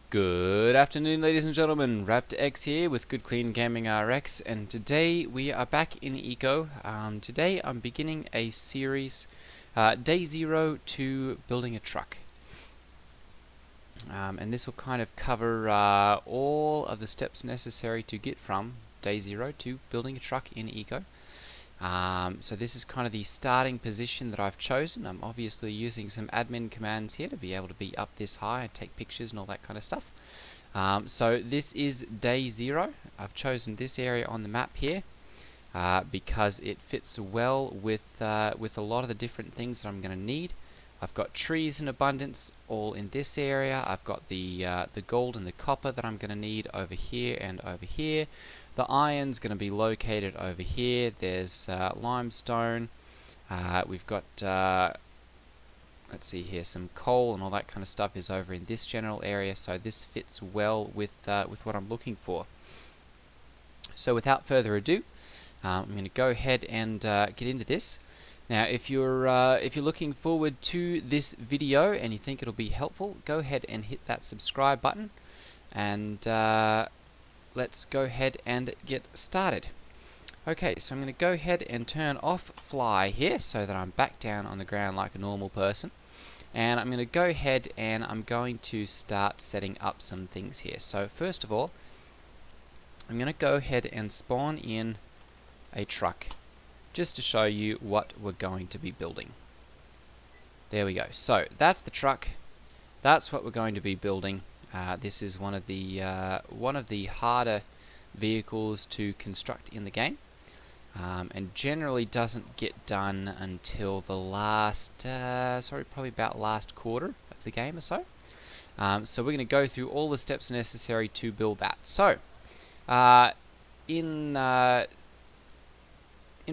Good afternoon, ladies and gentlemen. Raptor X here with Good Clean Gaming RX, and today we are back in Eco. Today I'm beginning a series, Day 0 to building a truck. And this will kind of cover all of the steps necessary to get from Day 0 to building a truck in Eco. So this is kind of the starting position that I've chosen. I'm obviously using some admin commands here to be able to be up this high and take pictures and all that kind of stuff. So this is Day 0. I've chosen this area on the map here because it fits well with a lot of the different things that I'm going to need. I've got trees in abundance all in this area. I've got the gold and the copper that I'm going to need over here and over here. The iron's going to be located over here. There's limestone. We've got, let's see here, some coal and all that kind of stuff is over in this general area. So this fits well with what I'm looking for. So without further ado, I'm going to go ahead and get into this. Now, if you're looking forward to this video and you think it'll be helpful, go ahead and hit that subscribe button, and let's go ahead and get started. Okay, so I'm going to go ahead and turn off fly here so that I'm back down on the ground like a normal person. And I'm going to go ahead and I'm going to start setting up some things here. So first of all, I'm going to go ahead and spawn in a truck, just to show you what we're going to be building. There we go. So that's the truck. That's what we're going to be building. This is one of the harder vehicles to construct in the game, and generally doesn't get done until the last, probably about last quarter of the game or so. So we're going to go through all the steps necessary to build that. So in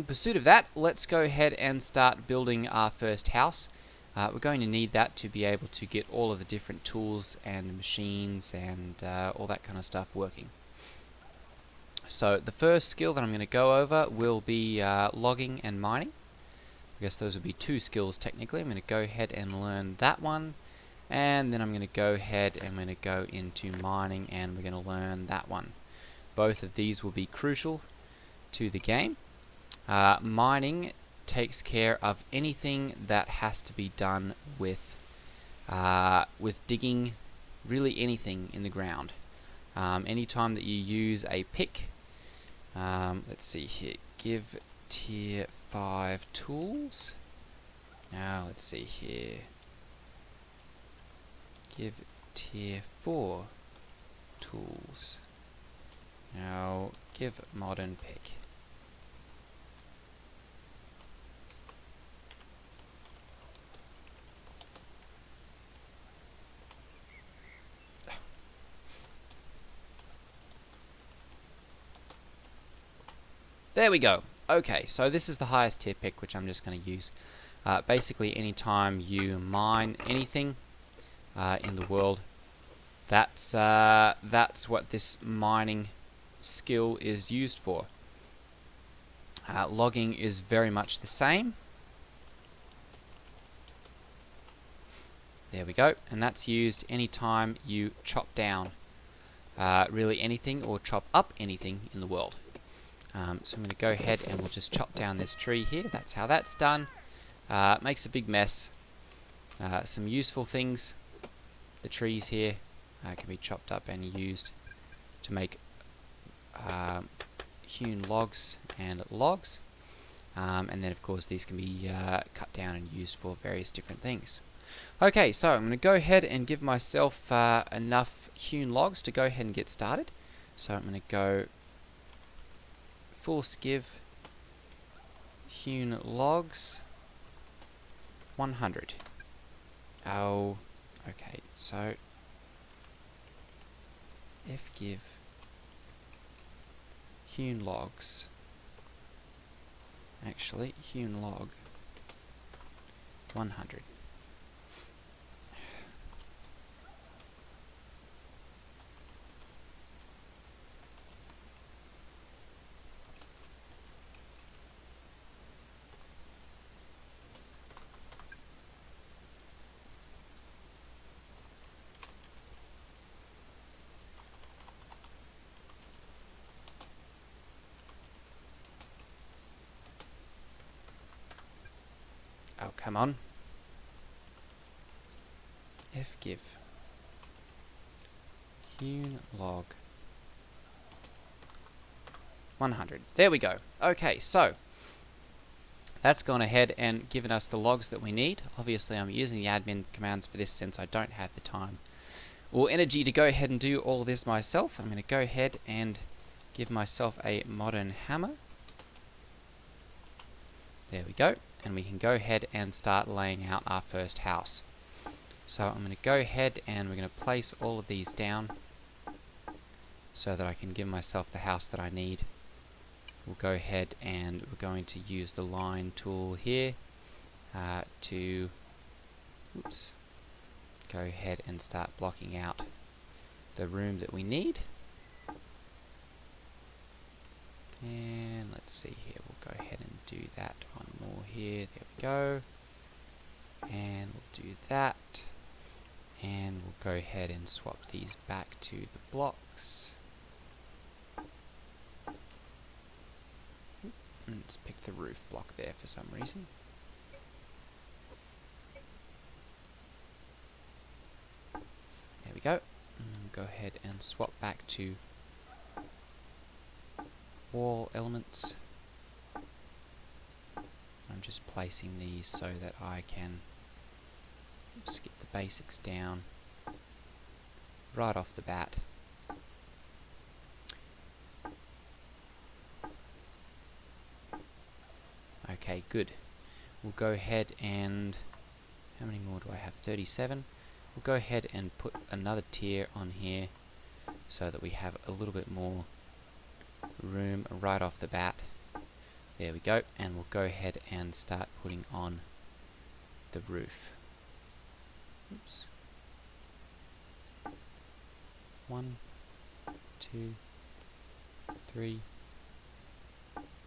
pursuit of that, let's go ahead and start building our first house. We're going to need that to be able to get all of the different tools and machines and all that kind of stuff working. So the first skill that I'm going to go over will be logging and mining. I guess those would be two skills technically. I'm going to go ahead and learn that one, and then I'm going to go ahead and I'm going to go into mining and we're going to learn that one. Both of these will be crucial to the game. Mining takes care of anything that has to be done with digging, really anything in the ground. Anytime that you use a pick, let's see here, give tier 5 tools. Now let's see here, give tier 4 tools. Now give modern pick. There we go. Okay, so this is the highest tier pick, which I'm just going to use. Basically, anytime you mine anything in the world, that's what this mining skill is used for. Logging is very much the same. There we go, and that's used anytime you chop down really anything or chop up anything in the world. So I'm going to go ahead and we'll just chop down this tree here. That's how that's done. Makes a big mess. Some useful things. The trees here can be chopped up and used to make hewn logs and logs. And then of course these can be cut down and used for various different things. Okay, so I'm going to go ahead and give myself enough hewn logs to go ahead and get started. So I'm going to go full skiv hewn logs 100. Oh, okay, so fgiv hewn logs, actually hewn log 100. come on. F give. Hewn log 100. There we go. Okay, so that's gone ahead and given us the logs that we need. Obviously, I'm using the admin commands for this since I don't have the time or energy to go ahead and do all of this myself. I'm going to go ahead and give myself a modern hammer. There we go. And we can go ahead and start laying out our first house. So I'm going to go ahead and we're going to place all of these down so that I can give myself the house that I need. We'll go ahead and we're going to use the line tool here to go ahead and start blocking out the room that we need. And let's see here, we'll go ahead and do that one more here. There we go. And we'll do that. And we'll go ahead and swap these back to the blocks. Let's pick the roof block there for some reason. There we go. Go ahead and swap back to wall elements. I'm just placing these so that I can just get the basics down right off the bat. Okay, good. We'll go ahead and... how many more do I have? 37. We'll go ahead and put another tier on here so that we have a little bit more room right off the bat. There we go. And we'll go ahead and start putting on the roof. Oops. 1, 2, 3,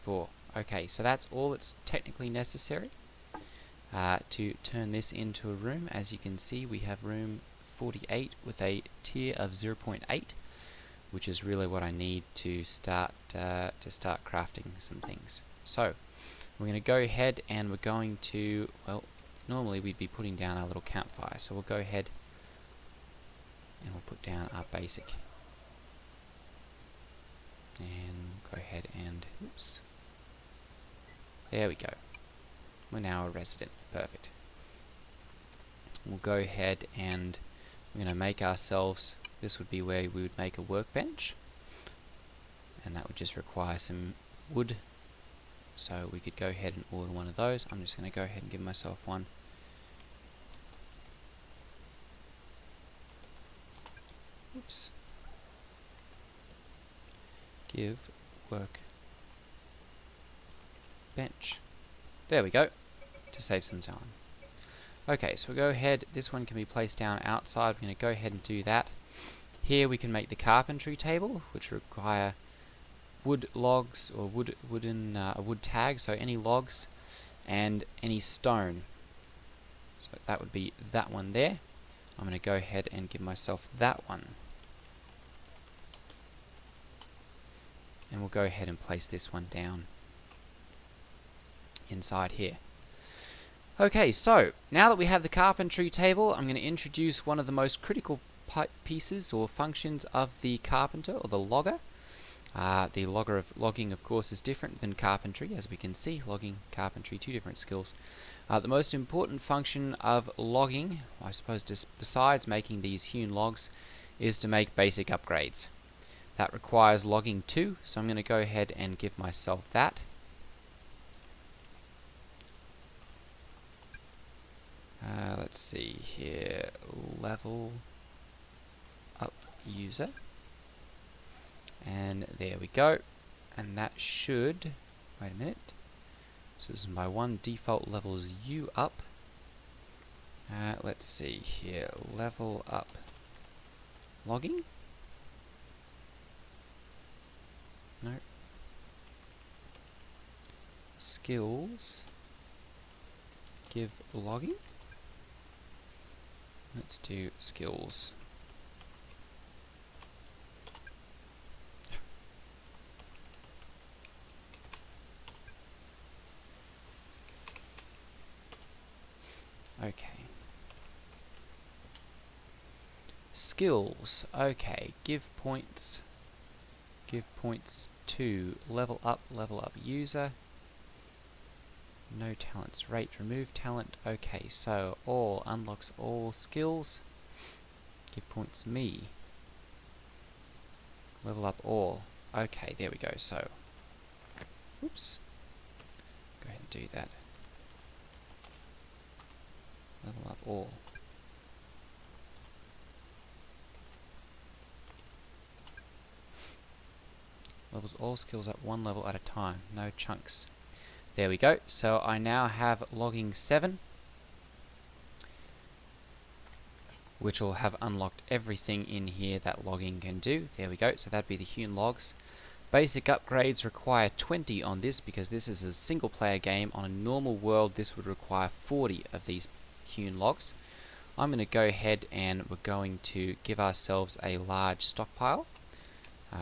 4. Okay, so that's all that's technically necessary to turn this into a room. As you can see, we have room 48 with a tier of 0.8, which is really what I need to start crafting some things. So we're going to go ahead and we're going to, well, normally we'd be putting down our little campfire, so we'll go ahead and we'll put down our basic. And go ahead and, oops. There we go. We're now a resident. Perfect. We'll go ahead and we're going to make ourselves, this would be where we would make a workbench. And that would just require some wood. So we could go ahead and order one of those. I'm just going to go ahead and give myself one. Oops. Give work bench. There we go, to save some time. Okay, so we'll go ahead, this one can be placed down outside. We're going to go ahead and do that. Here we can make the carpentry table, which require wood logs or a wood tag, so any logs and any stone. So that would be that one there. I'm going to go ahead and give myself that one. And we'll go ahead and place this one down inside here. Okay, so now that we have the carpentry table, I'm going to introduce one of the most critical pieces or functions of the carpenter or the logger. The logging, of course, is different than carpentry, as we can see. Logging, carpentry, two different skills. The most important function of logging, I suppose, just besides making these hewn logs, is to make basic upgrades. That requires logging 2, so I'm going to go ahead and give myself that. Let's see here, level up user, and there we go, and that should, wait a minute, so this is my one default level is U up. Let's see here, level up logging, no, skills, give logging. Let's do skills. Skills. Okay, give points to level up user. No talents. Rate, remove talent. Okay, so all unlocks all skills. Give points me. Level up all. Okay, there we go. So, oops. Go ahead and do that. Level up all. Levels all skills up one level at a time. No chunks. There we go. So I now have logging 7, which will have unlocked everything in here that logging can do. There we go. So that'd be the hewn logs. Basic upgrades require 20 on this because this is a single player game. On a normal world, this would require 40 of these hewn logs. I'm going to go ahead and we're going to give ourselves a large stockpile,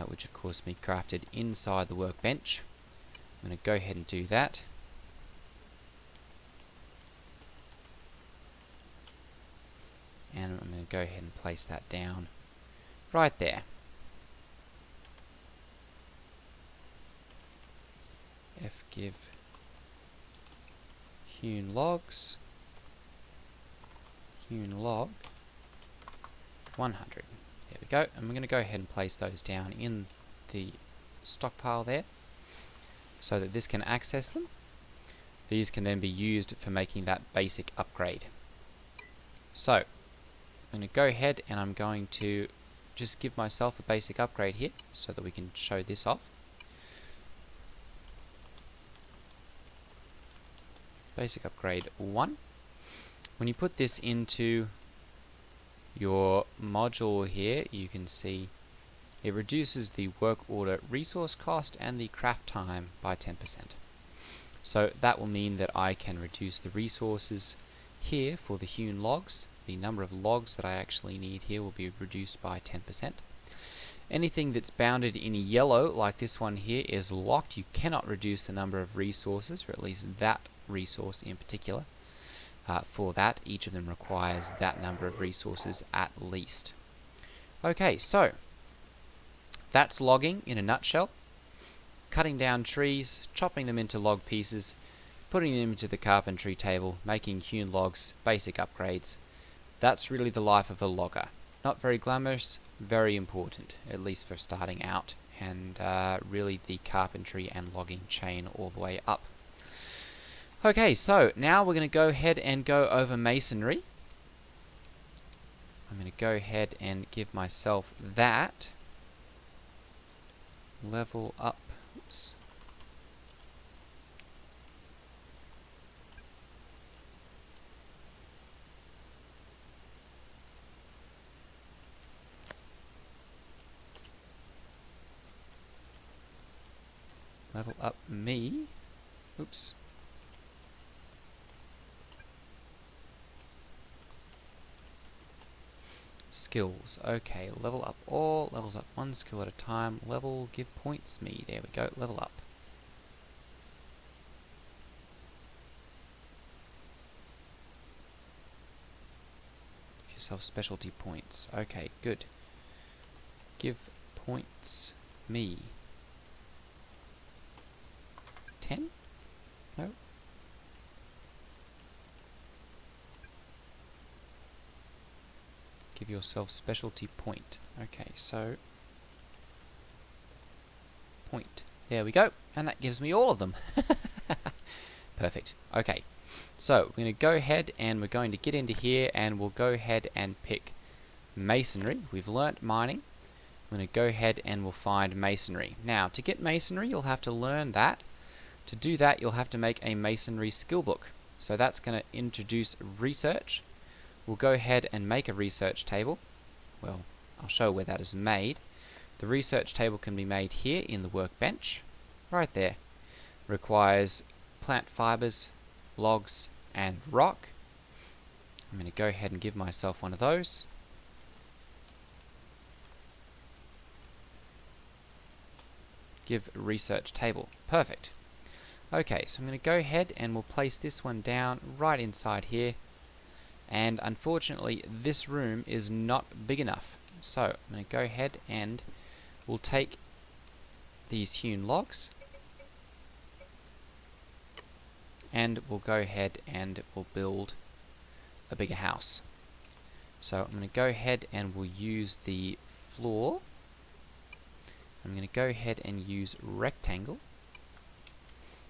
which of course can be crafted inside the workbench. I'm going to go ahead and do that. And I'm going to go ahead and place that down right there. Give hewn logs, hewn log 100. There we go. And we're going to go ahead and place those down in the stockpile there so that this can access them. These can then be used for making that basic upgrade. So I'm going to go ahead and I'm going to just give myself a basic upgrade here so that we can show this off. Basic upgrade 1. When you put this into your module here, you can see it reduces the work order resource cost and the craft time by 10%. So that will mean that I can reduce the resources here for the hewn logs. The number of logs that I actually need here will be reduced by 10%. Anything that's bounded in yellow, like this one here, is locked. You cannot reduce the number of resources, or at least that resource in particular. For that, each of them requires that number of resources at least. Okay, so that's logging in a nutshell. Cutting down trees, chopping them into log pieces, putting them into the carpentry table, making hewn logs, basic upgrades. That's really the life of a logger. Not very glamorous, very important, at least for starting out, and really the carpentry and logging chain all the way up. Okay, so now we're going to go ahead and go over masonry. I'm going to go ahead and give myself that. Level up. Oops. Level up me. Oops. Skills. Okay, level up all, levels up one skill at a time. Level, give points me. There we go, level up. Give yourself specialty points. Okay, good. Give points me. 10? No? Give yourself specialty point. Okay, so point. There we go. And that gives me all of them. Perfect. Okay. So we're going to go ahead and we're going to get into here and we'll go ahead and pick masonry. We've learnt mining. I'm going to go ahead and we'll find masonry. Now, to get masonry, you'll have to learn that. To do that, you'll have to make a masonry skill book. So that's going to introduce research. We'll go ahead and make a research table. Well, I'll show where that is made. The research table can be made here in the workbench. Right there. Requires plant fibers, logs, and rock. I'm going to go ahead and give myself one of those. Give research table. Perfect. Okay, so I'm going to go ahead and we'll place this one down right inside here. And unfortunately, this room is not big enough. So I'm going to go ahead and we'll take these hewn logs and we'll go ahead and we'll build a bigger house. So I'm going to go ahead and we'll use the floor. I'm going to go ahead and use rectangle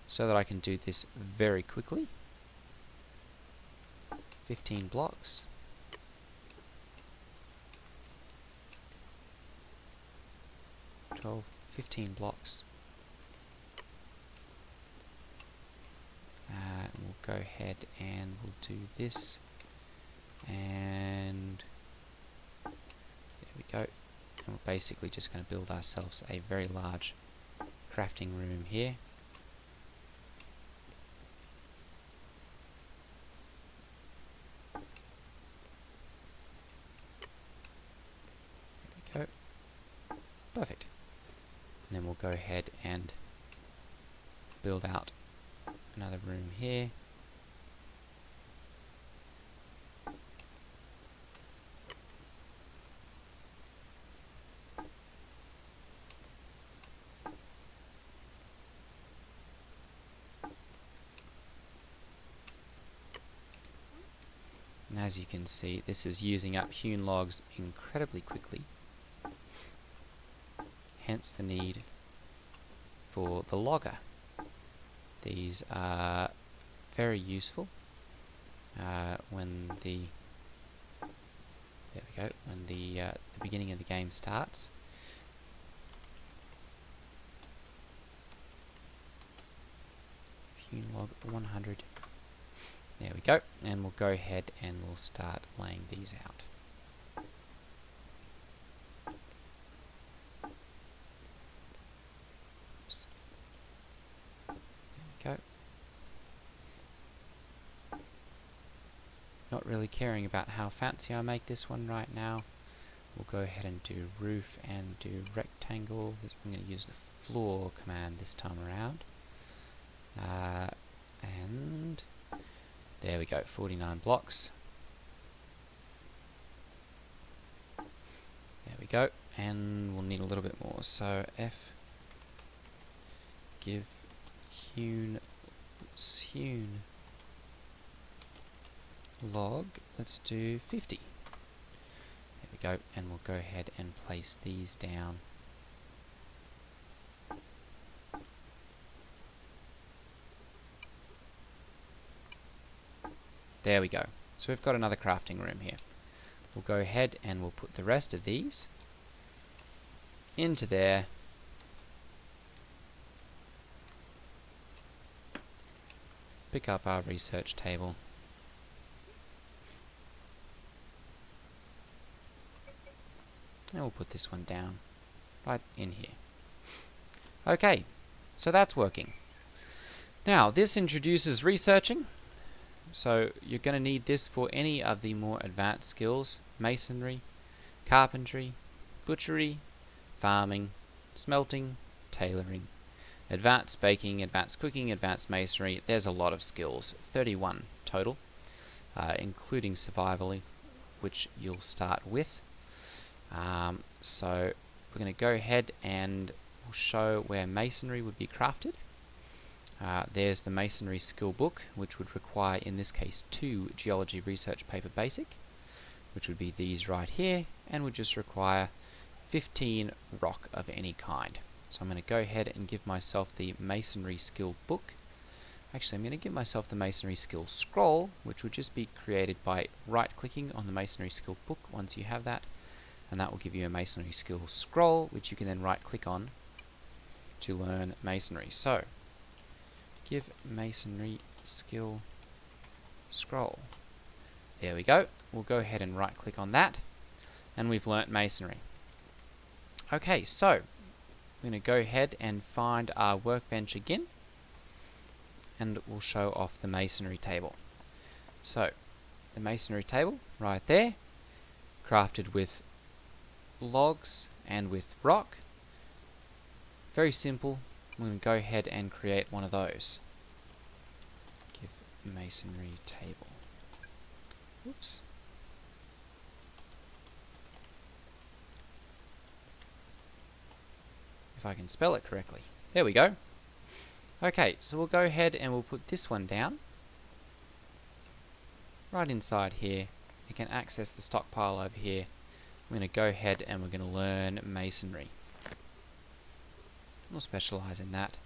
so that I can do this very quickly. 15 blocks. 12, 15 blocks. We'll go ahead and we'll do this, and there we go. And we're basically just going to build ourselves a very large crafting room here. There we go. Perfect. And then we'll go ahead and build out another room here. And as you can see, this is using up hewn logs incredibly quickly. Hence the need for the logger. These are very useful when the beginning of the game starts. Hewn log 100. There we go, and we'll go ahead and we'll start laying these out. Oops. There we go. Not really caring about how fancy I make this one right now. We'll go ahead and do roof and do rectangle. I'm going to use the floor command this time around. And there we go, 49 blocks. There we go, and we'll need a little bit more. So F, give hewn log, let's do 50. There we go, and we'll go ahead and place these down. There we go. So we've got another crafting room here. We'll go ahead and we'll put the rest of these into there. Pick up our research table. And we'll put this one down right in here. Okay, so that's working. Now, this introduces researching. So you're going to need this for any of the more advanced skills: masonry, carpentry, butchery, farming, smelting, tailoring, advanced baking, advanced cooking, advanced masonry. There's a lot of skills, 31 total, including survival, which you'll start with. So we're going to go ahead and we'll show where masonry would be crafted. There's the masonry skill book, which would require, in this case, 2 geology research paper basic, which would be these right here, and would just require 15 rock of any kind. So I'm going to go ahead and give myself the masonry skill book. Actually, I'm going to give myself the masonry skill scroll, which would just be created by right-clicking on the masonry skill book once you have that, and that will give you a masonry skill scroll, which you can then right-click on to learn masonry. So give masonry skill scroll. There we go. We'll go ahead and right click on that, and we've learnt masonry. Okay, so we're going to go ahead and find our workbench again, and we'll show off the masonry table. So the masonry table right there, crafted with logs and with rock. Very simple. I'm going to go ahead and create one of those. Give masonry table. Oops. If I can spell it correctly. There we go. Okay, so we'll go ahead and we'll put this one down. Right inside here. You can access the stockpile over here. I'm going to go ahead and we're going to learn Masonry. We'll specialize in that.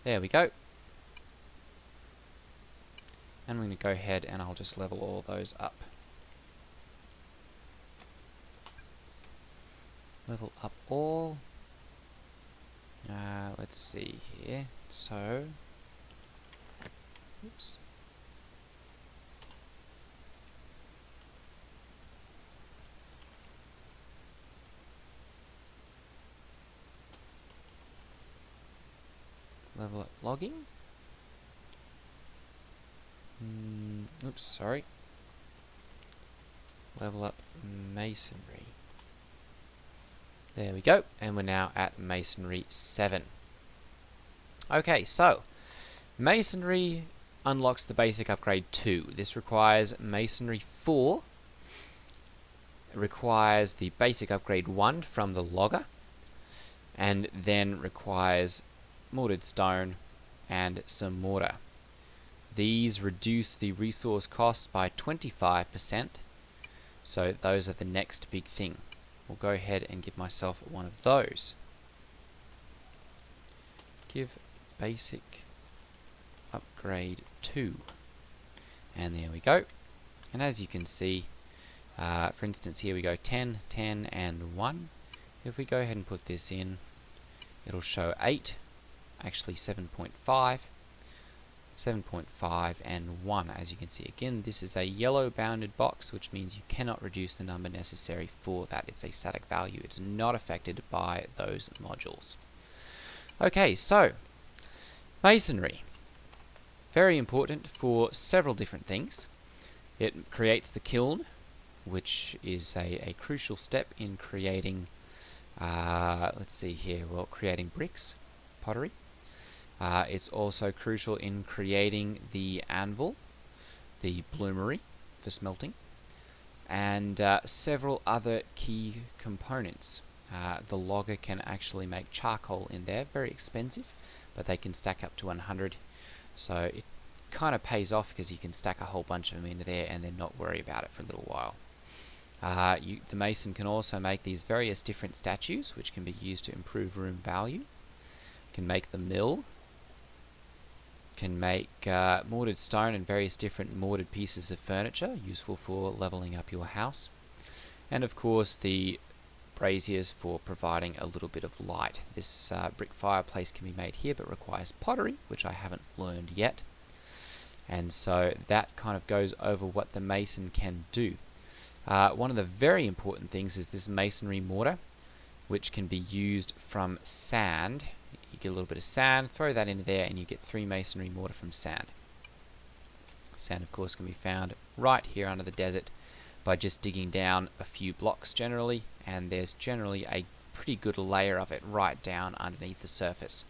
There we go. And we're going to go ahead and I'll just level all those up. Level up all. Let's see here. So, oops. Level up logging. Oops, sorry. Level up masonry. There we go, and we're now at Masonry 7. Okay, so Masonry unlocks the basic upgrade 2. This requires Masonry 4. It requires the basic upgrade 1 from the logger, and then requires mortared stone and some mortar. These reduce the resource cost by 25%, so those are the next big thing. We'll go ahead and give myself one of those. Give basic upgrade 2. And there we go. And as you can see, for instance, here we go 10, 10, and 1. If we go ahead and put this in, it'll show 8, actually 7.5. 7.5 and 1. As you can see, again, this is a yellow bounded box, which means you cannot reduce the number necessary for that. It's a static value. It's not affected by those modules. Okay, so masonry. Very important for several different things. It creates the kiln, which is a crucial step in creating, let's see here, well, creating bricks, pottery. It's also crucial in creating the anvil, the bloomery for smelting, and several other key components. The logger can actually make charcoal in there, very expensive, but they can stack up to 100, so it kind of pays off because you can stack a whole bunch of them into there and then not worry about it for a little while. The mason can also make these various different statues, which can be used to improve room value. Can make the mill. Can make mortared stone and various different mortared pieces of furniture, useful for leveling up your house. And of course the braziers for providing a little bit of light. This brick fireplace can be made here but requires pottery, which I haven't learned yet. And so that kind of goes over what the mason can do. One of the very important things is this masonry mortar, which can be used from sand. You get a little bit of sand, throw that into there, and you get 3 masonry mortar from sand. Sand, of course, can be found right here under the desert by just digging down a few blocks generally, and there's generally a pretty good layer of it right down underneath the surface.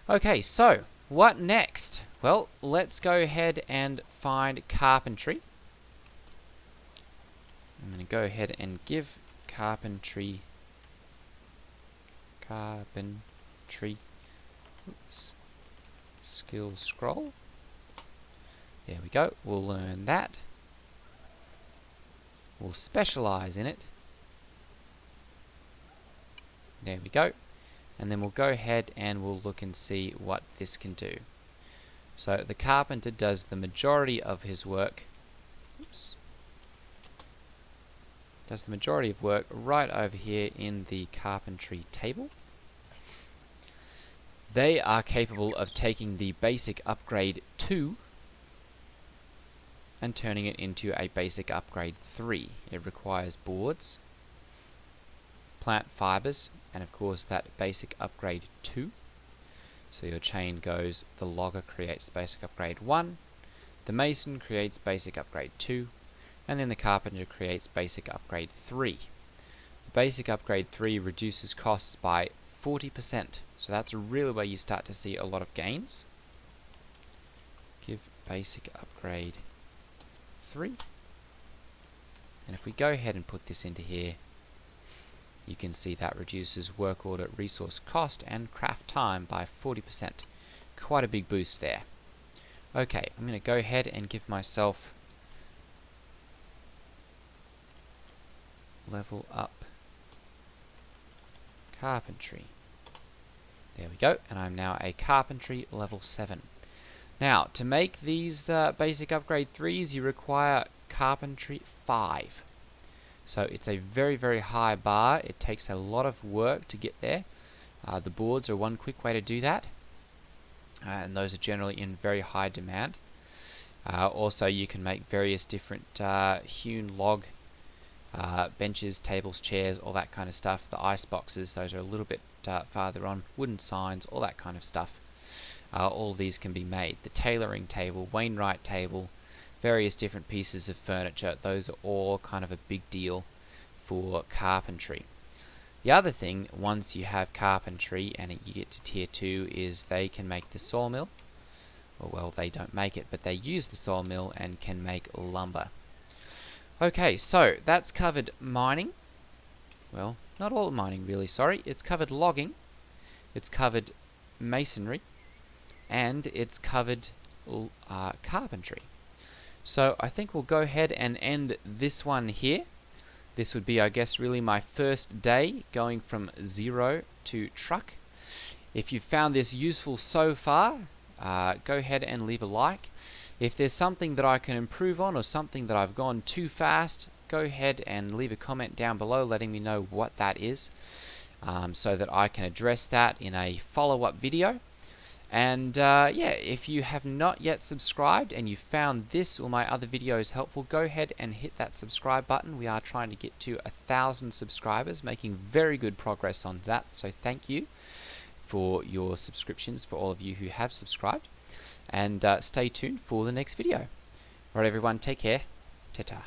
Okay, so what next? Well, let's go ahead and find carpentry. I'm going to go ahead and give carpentry oops, skill scroll. There we go. We'll learn that. We'll specialize in it. There we go. And then we'll go ahead and we'll look and see what this can do. So the carpenter does the majority of his work. Oops. Does the majority of work right over here in the carpentry table. They are capable of taking the basic upgrade 2 and turning it into a basic upgrade 3. It requires boards, plant fibers, and of course that basic upgrade 2. So your chain goes, the logger creates basic upgrade 1, the mason creates basic upgrade 2, and then the carpenter creates basic upgrade 3. The basic upgrade 3 reduces costs by 40%, so that's really where you start to see a lot of gains. Give basic upgrade 3. And if we go ahead and put this into here, you can see that reduces work order resource cost and craft time by 40%. Quite a big boost there. Okay, I'm going to go ahead and give myself level up carpentry. There we go, and I'm now a carpentry level 7. Now, to make these basic upgrade 3s, you require carpentry 5. So it's a very, very high bar. It takes a lot of work to get there. The boards are one quick way to do that, and those are generally in very high demand. Also, you can make various different hewn log benches, tables, chairs, all that kind of stuff. The ice boxes, those are a little bit farther on. Wooden signs, all that kind of stuff. All of these can be made. The tailoring table, Wainwright table, various different pieces of furniture, those are all kind of a big deal for carpentry. The other thing, once you have carpentry and you get to tier 2, is they can make the sawmill. Well, they don't make it, but they use the sawmill and can make lumber. Okay, so that's covered mining. Well, not all mining really, sorry. It's covered logging, it's covered masonry, and it's covered carpentry. So I think we'll go ahead and end this one here. This would be, I guess, really my first day going from 0 to truck. If you found this useful so far, go ahead and leave a like. If there's something that I can improve on or something that I've gone too fast, go ahead and leave a comment down below letting me know what that is, so that I can address that in a follow-up video. And yeah, if you have not yet subscribed and you found this or my other videos helpful, go ahead and hit that subscribe button. We are trying to get to 1,000 subscribers, making very good progress on that. So thank you for your subscriptions, for all of you who have subscribed. And stay tuned for the next video. Alright everyone, take care. Ta-ta.